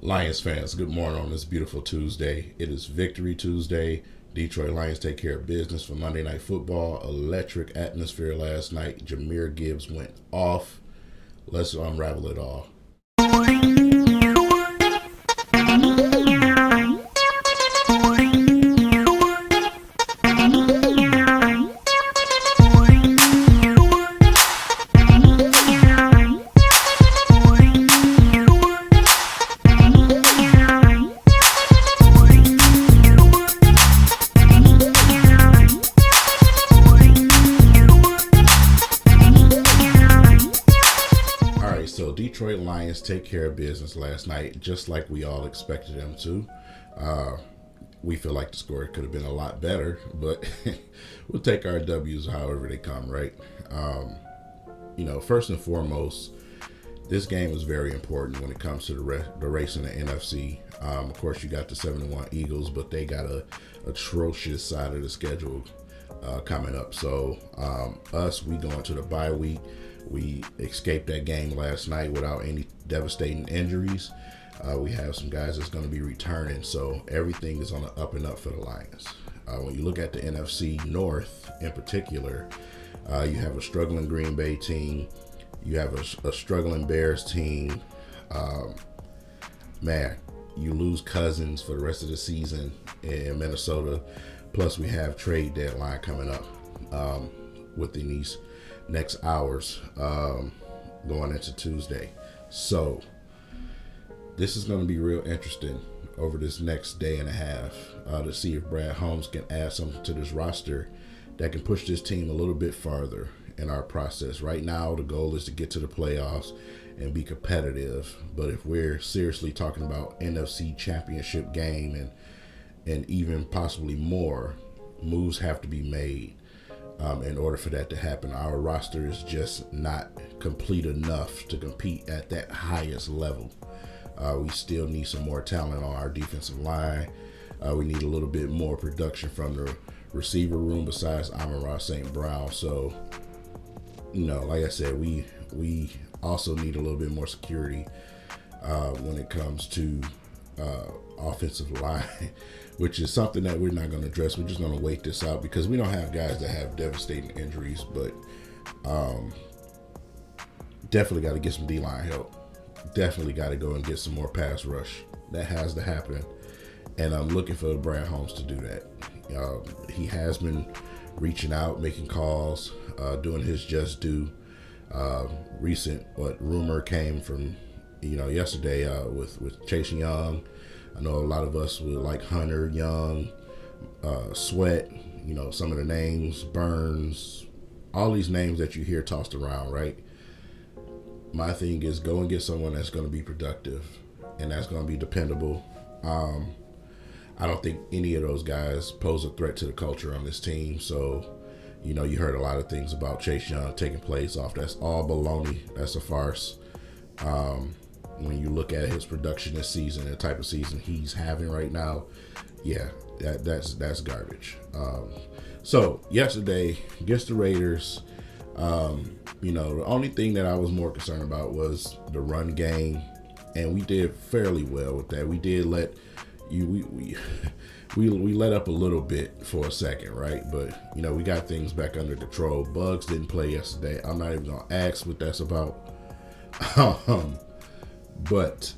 Lions fans, good morning on this beautiful Tuesday. It is Victory Tuesday. Detroit Lions take care of business for Monday Night Football. Electric atmosphere last night. Jahmyr Gibbs went off. Let's unravel it all. So Detroit Lions take care of business last night, just like we all expected them to. We feel like the score could have been a lot better, but we'll take our W's however they come, right? First and foremost, this game is very important when it comes to the race in the NFC. Of course, you got the 7-1 Eagles, but they got a atrocious side of the schedule coming up. So we going to the bye week. We escaped that game last night without any devastating injuries. We have some guys that's going to be returning, so everything is on the up and up for the Lions. When you look at the NFC North in particular, you have a struggling Green Bay team. You have a struggling Bears team. You lose Cousins for the rest of the season in Minnesota. Plus, we have trade deadline coming up within these next hours going into Tuesday. So this is going to be real interesting over this next day and a half to see if Brad Holmes can add something to this roster that can push this team a little bit farther in our process. Right now, the goal is to get to the playoffs and be competitive. But if we're seriously talking about NFC championship game and even possibly more, moves have to be made. In order for that to happen. Our roster is just not complete enough to compete at that highest level. We still need some more talent on our defensive line. We need a little bit more production from the receiver room besides Amon-Ra St. Brown. So, like I said, we also need a little bit more security when it comes to offensive line, which is something that we're not going to address. We're just going to wait this out because we don't have guys that have devastating injuries, but definitely got to get some D-line help. Definitely got to go and get some more pass rush. That has to happen, and I'm looking for Brad Holmes to do that. He has been reaching out, making calls, doing his just due. Recent rumor came from yesterday with Chase Young. I know a lot of us would like Hunter, Young, Sweat, some of the names, Burns, all these names that you hear tossed around, right? My thing is go and get someone that's going to be productive and that's going to be dependable. I don't think any of those guys pose a threat to the culture on this team. So, you heard a lot of things about Chase Young taking plays off. That's all baloney. That's a farce. When you look at his production this season, the type of season he's having right now, that's garbage. So yesterday against the Raiders, the only thing that I was more concerned about was the run game, and we did fairly well with that. We did let we let up a little bit for a second, right? But we got things back under control. Bugs didn't play yesterday. I'm not even gonna ask what that's about. But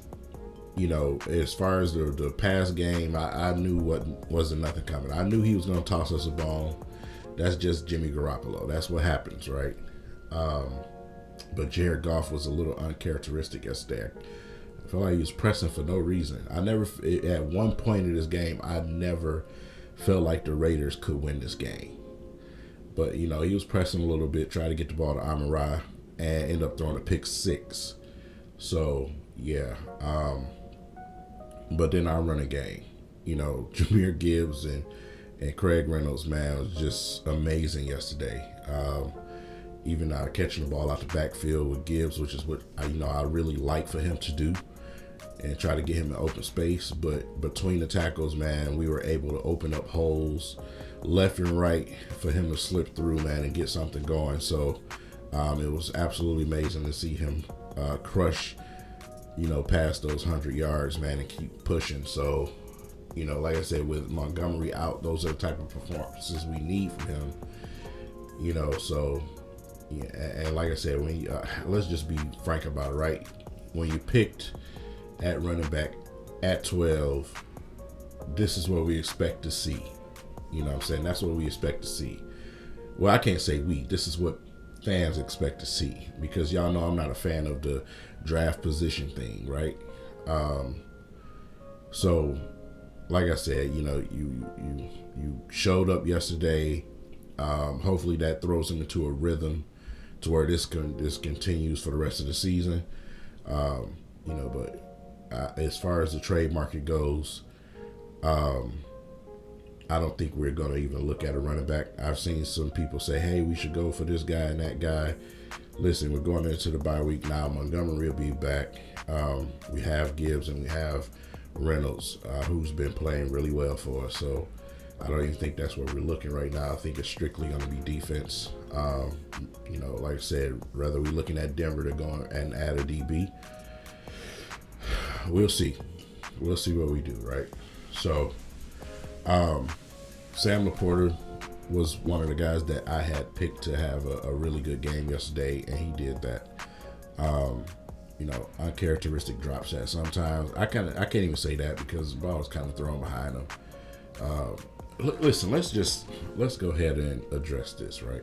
as far as the past game, I knew wasn't nothing coming. I knew he was going to toss us a ball. That's just Jimmy Garoppolo. That's what happens, right? But Jared Goff was a little uncharacteristic yesterday. I felt like he was pressing for no reason. At one point in this game, I never felt like the Raiders could win this game. But, he was pressing a little bit, trying to get the ball to Amon-Ra, and ended up throwing a pick six. So, yeah. But then our running game, Jahmyr Gibbs and Craig Reynolds, man, was just amazing yesterday. Even catching the ball out the backfield with Gibbs, which is what I really like for him to do, and try to get him in open space. But between the tackles, man, we were able to open up holes left and right for him to slip through, man, and get something going. So it was absolutely amazing to see him crush past those 100 yards, man, and keep pushing. So, like I said, with Montgomery out, those are the type of performances we need from him. So, yeah, and like I said, when let's just be frank about it, right? When you picked at running back at 12, this is what we expect to see. You know what I'm saying? That's what we expect to see. Well, I can't say we. This is what fans expect to see, because y'all know I'm not a fan of the draft position thing, right? So, like I said, you showed up yesterday. Hopefully that throws him into a rhythm to where this continues for the rest of the season. But as far as the trade market goes, I don't think we're going to even look at a running back. I've seen some people say, hey, we should go for this guy and that guy. Listen, we're going into the bye week now. Montgomery will be back. We have Gibbs and we have Reynolds, who's been playing really well for us. So I don't even think that's where we're looking right now. I think it's strictly going to be defense. Like I said, whether we're looking at Denver to go and add a DB, we'll see. We'll see what we do, right? So, Sam Laporta was one of the guys that I had picked to have a really good game yesterday, and he did that. Uncharacteristic drop set. Sometimes I can't even say that because the ball was kind of thrown behind him. Listen, let's go ahead and address this, right?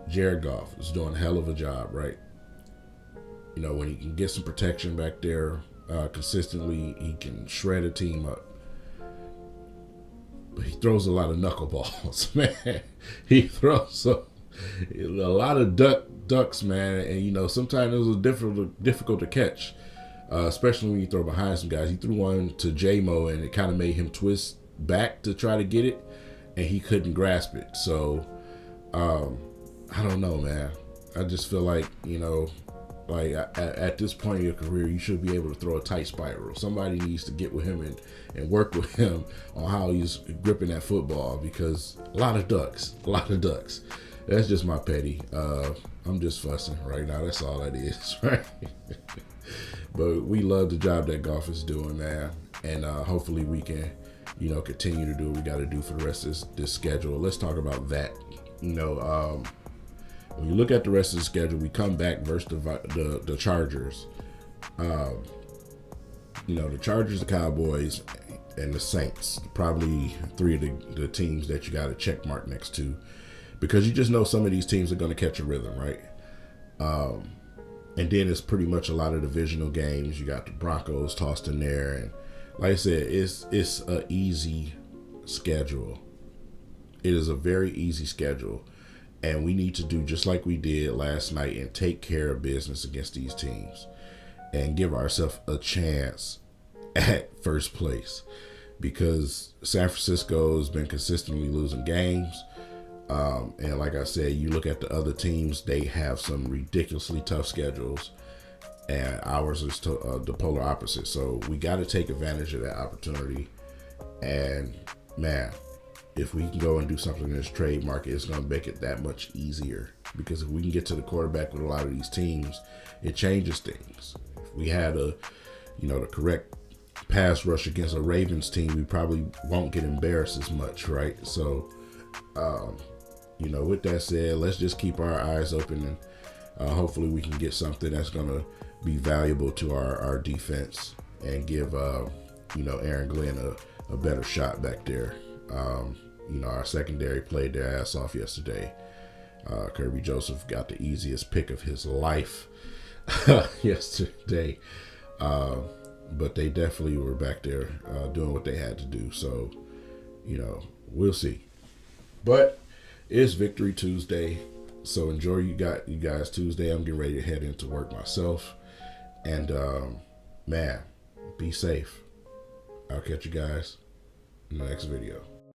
Jared Goff is doing a hell of a job, right? When he can get some protection back there consistently, he can shred a team up. But he throws a lot of knuckleballs, man. He throws a lot of ducks, man. And, sometimes it was difficult to catch, especially when you throw behind some guys. He threw one to J-Mo, and it kind of made him twist back to try to get it, and he couldn't grasp it. So, I don't know, man. I just feel like, at this point in your career, you should be able to throw a tight spiral. Somebody needs to get with him and work with him on how he's gripping that football, because a lot of ducks. That's just my petty. I'm just fussing right now. That's all that is, right? But we love the job that Goff is doing, man. And hopefully we can, continue to do what we got to do for the rest of this schedule. Let's talk about that. When you look at the rest of the schedule, we come back versus the Chargers. The Chargers, the Cowboys, and the Saints. Probably three of the teams that you got a check mark next to, because you just know some of these teams are going to catch a rhythm, right? And then it's pretty much a lot of divisional games. You got the Broncos tossed in there, and like I said, it's an easy schedule. It is a very easy schedule. And we need to do just like we did last night and take care of business against these teams and give ourselves a chance at first place, because San Francisco has been consistently losing games. And like I said, you look at the other teams, they have some ridiculously tough schedules, and ours is the polar opposite. So we got to take advantage of that opportunity. And man, if we can go and do something in this trade market, it's going to make it that much easier. Because if we can get to the quarterback with a lot of these teams, it changes things. If we had the correct pass rush against a Ravens team, we probably won't get embarrassed as much, right? So, with that said, let's just keep our eyes open, and hopefully we can get something that's going to be valuable to our defense and give, Aaron Glenn a better shot back there. Our secondary played their ass off yesterday. Kirby Joseph got the easiest pick of his life yesterday. But they definitely were back there doing what they had to do. So, we'll see. But it's Victory Tuesday. So enjoy you guys Tuesday. I'm getting ready to head into work myself. And, man, be safe. I'll catch you guys in the next video.